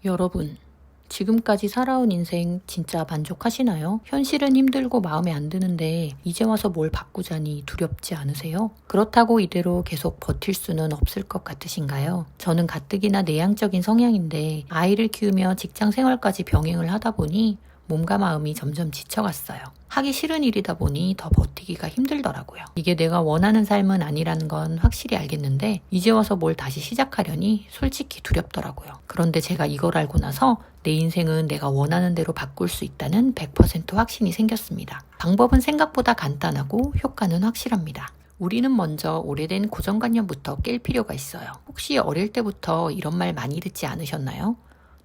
여러분, 지금까지 살아온 인생 진짜 만족하시나요? 현실은 힘들고 마음에 안 드는데 이제 와서 뭘 바꾸자니 두렵지 않으세요? 그렇다고 이대로 계속 버틸 수는 없을 것 같으신가요? 저는 가뜩이나 내향적인 성향인데 아이를 키우며 직장 생활까지 병행을 하다 보니 몸과 마음이 점점 지쳐갔어요. 하기 싫은 일이다 보니 더 버티기가 힘들더라고요. 이게 내가 원하는 삶은 아니라는 건 확실히 알겠는데 이제 와서 뭘 다시 시작하려니 솔직히 두렵더라고요. 그런데 제가 이걸 알고 나서 내 인생은 내가 원하는 대로 바꿀 수 있다는 100% 확신이 생겼습니다. 방법은 생각보다 간단하고 효과는 확실합니다. 우리는 먼저 오래된 고정관념부터 깰 필요가 있어요. 혹시 어릴 때부터 이런 말 많이 듣지 않으셨나요?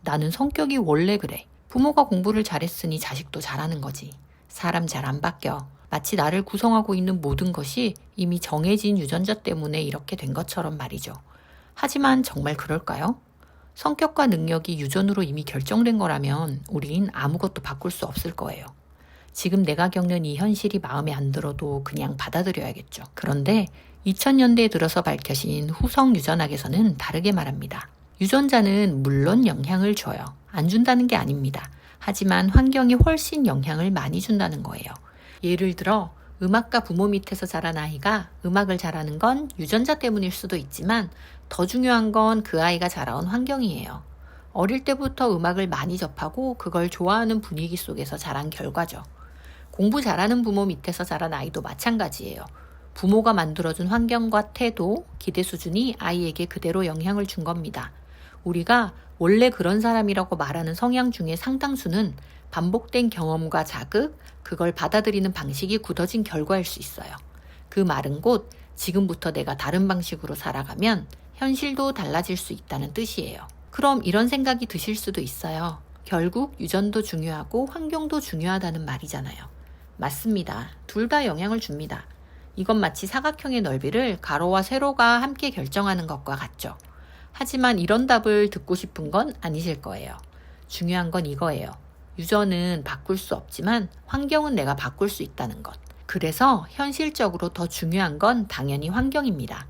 나는 성격이 원래 그래. 부모가 공부를 잘했으니 자식도 잘하는 거지. 사람 잘 안 바뀌어. 마치 나를 구성하고 있는 모든 것이 이미 정해진 유전자 때문에 이렇게 된 것처럼 말이죠. 하지만 정말 그럴까요? 성격과 능력이 유전으로 이미 결정된 거라면 우린 아무것도 바꿀 수 없을 거예요. 지금 내가 겪는 이 현실이 마음에 안 들어도 그냥 받아들여야겠죠. 그런데 2000년대에 들어서 밝혀진 후성 유전학에서는 다르게 말합니다. 유전자는 물론 영향을 줘요. 안 준다는 게 아닙니다. 하지만 환경이 훨씬 영향을 많이 준다는 거예요. 예를 들어 음악가 부모 밑에서 자란 아이가 음악을 잘하는 건 유전자 때문일 수도 있지만 더 중요한 건 그 아이가 자라온 환경이에요. 어릴 때부터 음악을 많이 접하고 그걸 좋아하는 분위기 속에서 자란 결과죠. 공부 잘하는 부모 밑에서 자란 아이도 마찬가지예요. 부모가 만들어준 환경과 태도, 기대 수준이 아이에게 그대로 영향을 준 겁니다. 우리가 원래 그런 사람이라고 말하는 성향 중에 상당수는 반복된 경험과 자극, 그걸 받아들이는 방식이 굳어진 결과일 수 있어요. 그 말은 곧 지금부터 내가 다른 방식으로 살아가면 현실도 달라질 수 있다는 뜻이에요. 그럼 이런 생각이 드실 수도 있어요. 결국 유전도 중요하고 환경도 중요하다는 말이잖아요. 맞습니다. 둘 다 영향을 줍니다. 이건 마치 사각형의 넓이를 가로와 세로가 함께 결정하는 것과 같죠. 하지만 이런 답을 듣고 싶은 건 아니실 거예요. 중요한 건 이거예요. 유전은 바꿀 수 없지만 환경은 내가 바꿀 수 있다는 것. 그래서 현실적으로 더 중요한 건 당연히 환경입니다.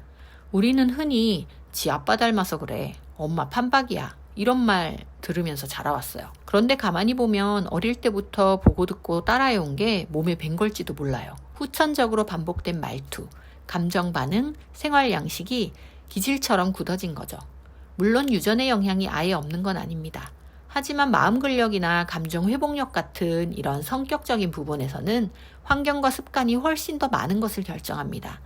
우리는 흔히 지 아빠 닮아서 그래. 엄마 판박이야. 이런 말 들으면서 자라왔어요. 그런데 가만히 보면 어릴 때부터 보고 듣고 따라해온 게 몸에 밴 걸지도 몰라요. 후천적으로 반복된 말투, 감정 반응, 생활 양식이 기질처럼 굳어진 거죠. 물론 유전의 영향이 아예 없는 건 아닙니다. 하지만 마음 근력이나 감정 회복력 같은 이런 성격적인 부분에서는 환경과 습관이 훨씬 더 많은 것을 결정합니다.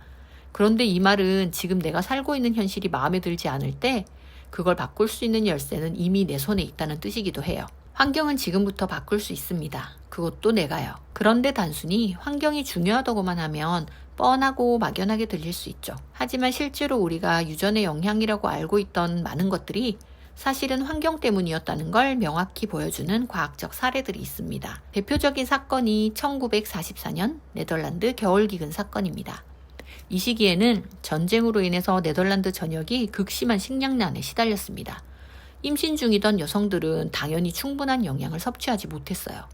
그런데 이 말은 지금 내가 살고 있는 현실이 마음에 들지 않을 때 그걸 바꿀 수 있는 열쇠는 이미 내 손에 있다는 뜻이기도 해요. 환경은 지금부터 바꿀 수 있습니다. 그것도 내가요. 그런데 단순히 환경이 중요하다고만 하면 뻔하고 막연하게 들릴 수 있죠. 하지만 실제로 우리가 유전의 영향이라고 알고 있던 많은 것들이 사실은 환경 때문이었다는 걸 명확히 보여주는 과학적 사례들이 있습니다. 대표적인 사건이 1944년 네덜란드 겨울기근 사건입니다. 이 시기에는 전쟁으로 인해서 네덜란드 전역이 극심한 식량난에 시달렸습니다. 임신 중이던 여성들은 당연히 충분한 영양을 섭취하지 못했어요.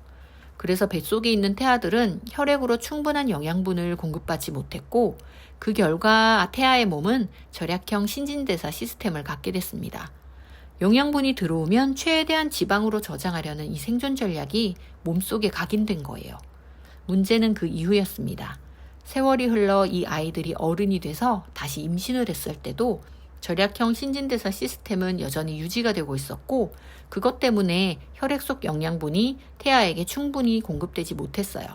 그래서 뱃속에 있는 태아들은 혈액으로 충분한 영양분을 공급받지 못했고 그 결과 태아의 몸은 절약형 신진대사 시스템을 갖게 됐습니다. 영양분이 들어오면 최대한 지방으로 저장하려는 이 생존 전략이 몸속에 각인된 거예요. 문제는 그 이후였습니다. 세월이 흘러 이 아이들이 어른이 돼서 다시 임신을 했을 때도 절약형 신진대사 시스템은 여전히 유지가 되고 있었고 그것 때문에 혈액 속 영양분이 태아에게 충분히 공급되지 못했어요.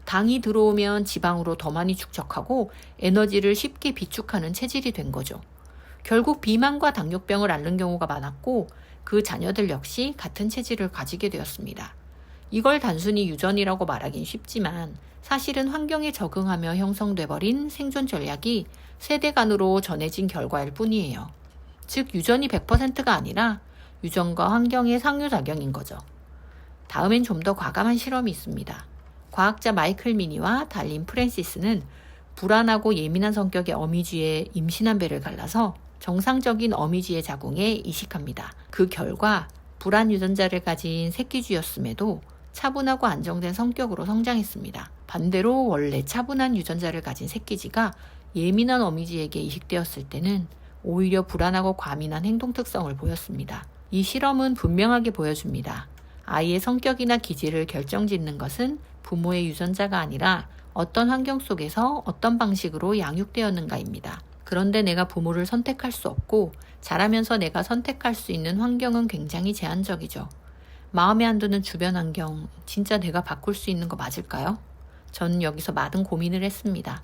당이 들어오면 지방으로 더 많이 축적하고 에너지를 쉽게 비축하는 체질이 된 거죠. 결국 비만과 당뇨병을 앓는 경우가 많았고 그 자녀들 역시 같은 체질을 가지게 되었습니다. 이걸 단순히 유전이라고 말하긴 쉽지만 사실은 환경에 적응하며 형성돼버린 생존 전략이 세대 간으로 전해진 결과일 뿐이에요. 즉 유전이 100%가 아니라 유전과 환경의 상호작용인 거죠. 다음엔 좀 더 과감한 실험이 있습니다. 과학자 마이클 미니와 달린 프랜시스는 불안하고 예민한 성격의 어미쥐에 임신한 배를 갈라서 정상적인 어미쥐의 자궁에 이식합니다. 그 결과 불안 유전자를 가진 새끼쥐였음에도 차분하고 안정된 성격으로 성장했습니다. 반대로 원래 차분한 유전자를 가진 새끼쥐가 예민한 어미쥐에게 이식되었을 때는 오히려 불안하고 과민한 행동 특성을 보였습니다. 이 실험은 분명하게 보여줍니다. 아이의 성격이나 기질을 결정짓는 것은 부모의 유전자가 아니라 어떤 환경 속에서 어떤 방식으로 양육되었는가입니다. 그런데 내가 부모를 선택할 수 없고 자라면서 내가 선택할 수 있는 환경은 굉장히 제한적이죠. 마음에 안 드는 주변 환경, 진짜 내가 바꿀 수 있는 거 맞을까요? 저는 여기서 많은 고민을 했습니다.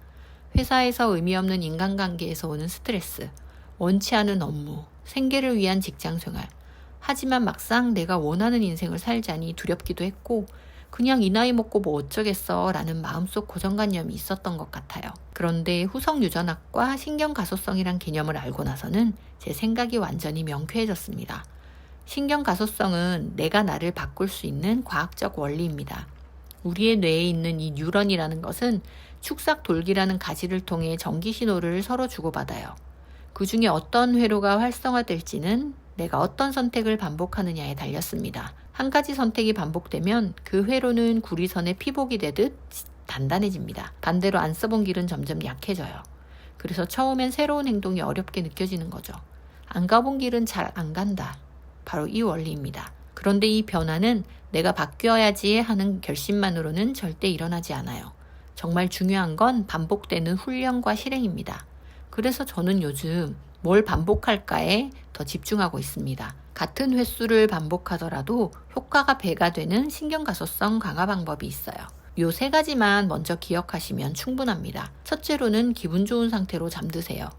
회사에서 의미 없는 인간관계에서 오는 스트레스, 원치 않은 업무, 생계를 위한 직장 생활. 하지만 막상 내가 원하는 인생을 살자니 두렵기도 했고 그냥 이 나이 먹고 뭐 어쩌겠어 라는 마음속 고정관념이 있었던 것 같아요. 그런데 후성유전학과 신경가소성이란 개념을 알고 나서는 제 생각이 완전히 명쾌해졌습니다. 신경가소성은 내가 나를 바꿀 수 있는 과학적 원리입니다. 우리의 뇌에 있는 이 뉴런이라는 것은 축삭돌기라는 가지를 통해 전기 신호를 서로 주고받아요. 그 중에 어떤 회로가 활성화될지는 내가 어떤 선택을 반복하느냐에 달렸습니다. 한 가지 선택이 반복되면 그 회로는 구리선에 피복이 되듯 단단해집니다. 반대로 안 써본 길은 점점 약해져요. 그래서 처음엔 새로운 행동이 어렵게 느껴지는 거죠. 안 가본 길은 잘 안 간다. 바로 이 원리입니다. 그런데 이 변화는 내가 바뀌어야지 하는 결심만으로는 절대 일어나지 않아요. 정말 중요한 건 반복되는 훈련과 실행입니다. 그래서 저는 요즘 뭘 반복할까에 더 집중하고 있습니다. 같은 횟수를 반복하더라도 효과가 배가 되는 신경가소성 강화 방법이 있어요. 요 3가지만 먼저 기억하시면 충분합니다. 첫째로는 기분 좋은 상태로 잠드세요.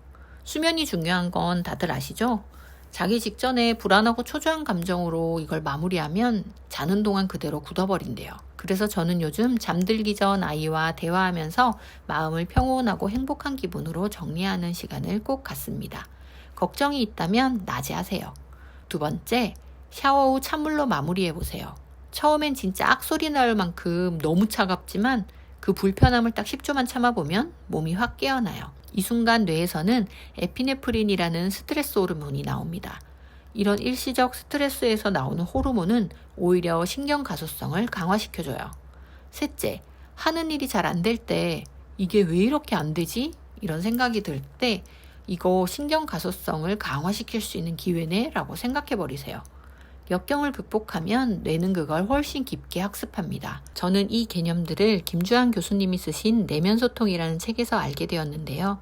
수면이 중요한 건 다들 아시죠? 자기 직전에 불안하고 초조한 감정으로 이걸 마무리하면 자는 동안 그대로 굳어버린대요. 그래서 저는 요즘 잠들기 전 아이와 대화하면서 마음을 평온하고 행복한 기분으로 정리하는 시간을 꼭 갖습니다. 걱정이 있다면 낮에 하세요. 2번째, 샤워 후 찬물로 마무리해보세요. 처음엔 진짜 악소리 날 만큼 너무 차갑지만 그 불편함을 딱 10초만 참아보면 몸이 확 깨어나요. 이 순간 뇌에서는 에피네프린이라는 스트레스 호르몬이 나옵니다. 이런 일시적 스트레스에서 나오는 호르몬은 오히려 신경가소성을 강화시켜줘요. 셋째, 하는 일이 잘 안 될 때 이게 왜 이렇게 안 되지? 이런 생각이 들 때 이거 신경가소성을 강화시킬 수 있는 기회네? 라고 생각해버리세요. 역경을 극복하면 뇌는 그걸 훨씬 깊게 학습합니다. 저는 이 개념들을 김주한 교수님이 쓰신 내면소통이라는 책에서 알게 되었는데요.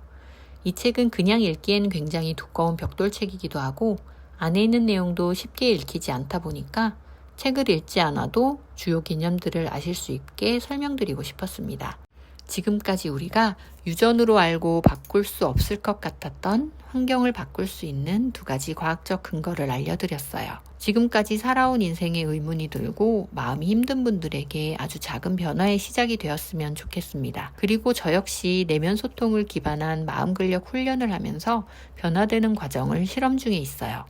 이 책은 그냥 읽기엔 굉장히 두꺼운 벽돌책이기도 하고 안에 있는 내용도 쉽게 읽히지 않다 보니까 책을 읽지 않아도 주요 개념들을 아실 수 있게 설명드리고 싶었습니다. 지금까지 우리가 유전으로 알고 바꿀 수 없을 것 같았던 환경을 바꿀 수 있는 2가지 과학적 근거를 알려드렸어요. 지금까지 살아온 인생에 의문이 들고 마음이 힘든 분들에게 아주 작은 변화의 시작이 되었으면 좋겠습니다. 그리고 저 역시 내면 소통을 기반한 마음 근력 훈련을 하면서 변화되는 과정을 실험 중에 있어요.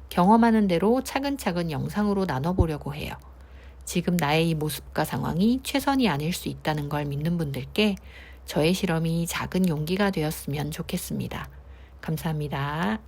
경험하는 대로 차근차근 영상으로 나눠보려고 해요. 지금 나의 이 모습과 상황이 최선이 아닐 수 있다는 걸 믿는 분들께 저의 실험이 작은 용기가 되었으면 좋겠습니다. 감사합니다.